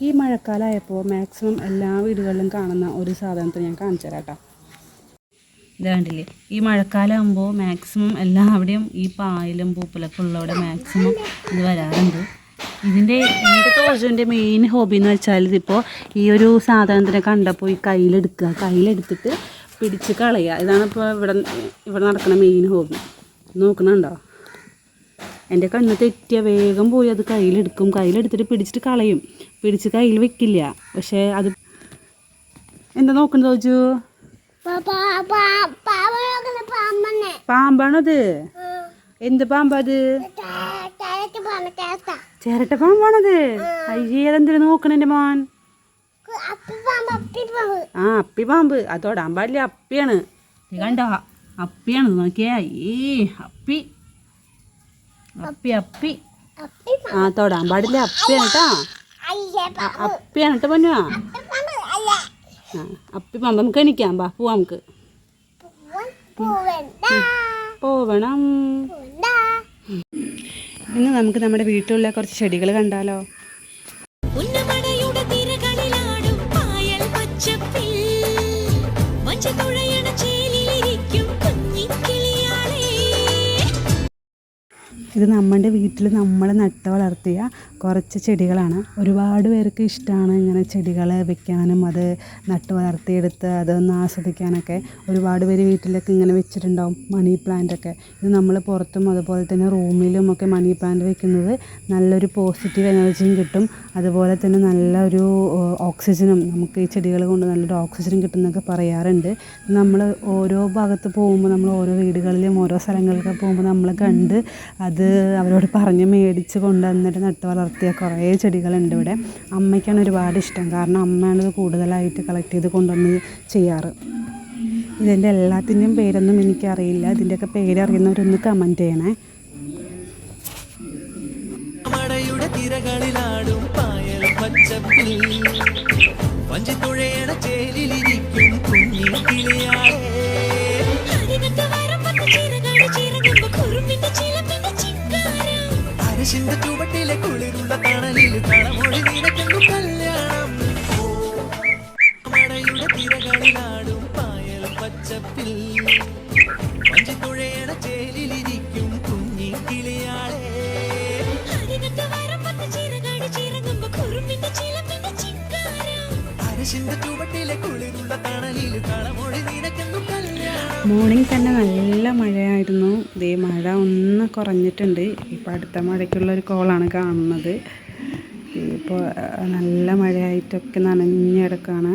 ഈ മഴക്കാലമായപ്പോൾ മാക്സിമം എല്ലാ വീടുകളിലും കാണുന്ന ഒരു സാധനത്തെ ഞാൻ കാണിച്ചു തരാം കേട്ടോ. ഇത് കണ്ടില്ലേ, ഈ മഴക്കാലമാകുമ്പോൾ മാക്സിമം എല്ലാവിടെയും ഈ പായലും പൂപ്പലൊക്കെ ഉള്ളവിടെ മാക്സിമം ഇത് വരാറുണ്ട്. എൻ്റെ തോജുവിൻ്റെ മെയിൻ ഹോബി എന്ന് വെച്ചാൽ ഇതിപ്പോൾ ഈ ഒരു സാധനത്തിനെ കണ്ടപ്പോൾ ഈ കയ്യിലെടുത്തിട്ട് പിടിച്ച് കളയുക. ഇതാണിപ്പോൾ ഇവിടെ നടക്കുന്ന മെയിൻ ഹോബി. നോക്കണുണ്ടോ? എൻ്റെ കണ്ണ് തെറ്റിയ വേഗം പോയി അത് കയ്യിലെടുത്തിട്ട് പിടിച്ചിട്ട് കളയും. പിടിച്ച് കയ്യിൽ വെക്കില്ല. പക്ഷേ അത് എന്താ നോക്കുന്നത് തോജു? പാമ്പാണത്. എന്ത് പാമ്പത്? ചിരട്ട പാമ്പാണത്. അയ്യേ, അതെന്തിനാ നോക്കണ എൻ്റെ മോൻ? ആ, അപ്പി പാമ്പ്. അത് തൊടാൻ പാടില്ല, അപ്പിയാണ്. കണ്ട, അപ്പിയാണ്. നോക്കിയേ, അയ്യേ, അപ്പി അപ്പി അപ്പി ആ, തൊടാൻ പാടില്ല, അപ്പിയാണ് കേട്ടോ. അപ്പിയാണ് കേട്ടോ പൊന്നു. ആ, അപ്പി പാമ്പ്. നമുക്ക് എണിക്കാം, ബാ പോവാം. നമുക്ക് പോവണം. ഇന്ന് നമുക്ക് നമ്മുടെ വീട്ടിലുള്ള കുറച്ച് ചെടികൾ കണ്ടാലോ? ഇത് നമ്മുടെ വീട്ടിൽ നമ്മൾ നട്ട് വളർത്തിയ കുറച്ച് ചെടികളാണ്. ഒരുപാട് പേർക്ക് ഇഷ്ടമാണ് ഇങ്ങനെ ചെടികൾ വെക്കാനും അത് നട്ട് വളർത്തിയെടുത്ത് അതൊന്ന് ആസ്വദിക്കാനൊക്കെ. ഒരുപാട് പേര് വീട്ടിലൊക്കെ ഇങ്ങനെ വെച്ചിട്ടുണ്ടാവും മണി പ്ലാന്റൊക്കെ. ഇത് നമ്മൾ പുറത്തും അതുപോലെ തന്നെ റൂമിലും ഒക്കെ മണി പ്ലാന്റ് വെക്കുന്നത് നല്ലൊരു പോസിറ്റീവ് എനർജിയും കിട്ടും. അതുപോലെ തന്നെ നല്ലൊരു ഓക്സിജനും, നമുക്ക് ഈ ചെടികൾ കൊണ്ട് നല്ലൊരു ഓക്സിജനും കിട്ടുമെന്നൊക്കെ പറയാറുണ്ട്. നമ്മൾ ഓരോ ഭാഗത്ത് പോകുമ്പോൾ, നമ്മൾ ഓരോ വീടുകളിലും ഓരോ സ്ഥലങ്ങളിലൊക്കെ പോകുമ്പോൾ നമ്മൾ കണ്ട് അത് അവരോട് പറഞ്ഞ് മേടിച്ച് കൊണ്ടുവന്നിട്ട് നട്ട് വളർത്തിയ കുറേ ചെടികളുണ്ട് ഇവിടെ. അമ്മയ്ക്കാണ് ഒരുപാട് ഇഷ്ടം. കാരണം അമ്മയാണിത് കൂടുതലായിട്ട് കളക്ട് ചെയ്ത് കൊണ്ടുവന്ന് ചെയ്യാറ്. ഇതിൻ്റെ എല്ലാത്തിൻ്റെയും പേരൊന്നും എനിക്കറിയില്ല. ഇതിൻ്റെയൊക്കെ പേരറിയുന്നവരൊന്ന് കമൻറ്റ് ചെയ്യണേ. ചുവട്ടിലെ കുളിരുള്ള തണലിൽ കളമൊഴി നിനക്കുന്നു കല്യാണം. മഴയുടെ തിരകളിലാടും പായൽ പച്ചപ്പിൽ വഞ്ചിത്തുഴയുടെ ചേലിലിരിക്കും കുഞ്ഞി കിളിയാളെ. അരശിന്റെ ചുവട്ടിലെ കുളിരുള്ള തണലിൽ കളമൊഴി നിനക്കുന്നു കല്യാണം. മോർണിംഗ് തന്നെ നല്ല മഴയായിരുന്നു. ഇതേ മഴ ഒന്ന് കുറഞ്ഞിട്ടുണ്ട്. ഇപ്പോൾ അടുത്ത മഴയ്ക്കുള്ളൊരു കോളാണ് കാണുന്നത്. ഇപ്പോൾ നല്ല മഴയായിട്ടൊക്കെ നനഞ്ഞ് കിടക്കുകയാണ്.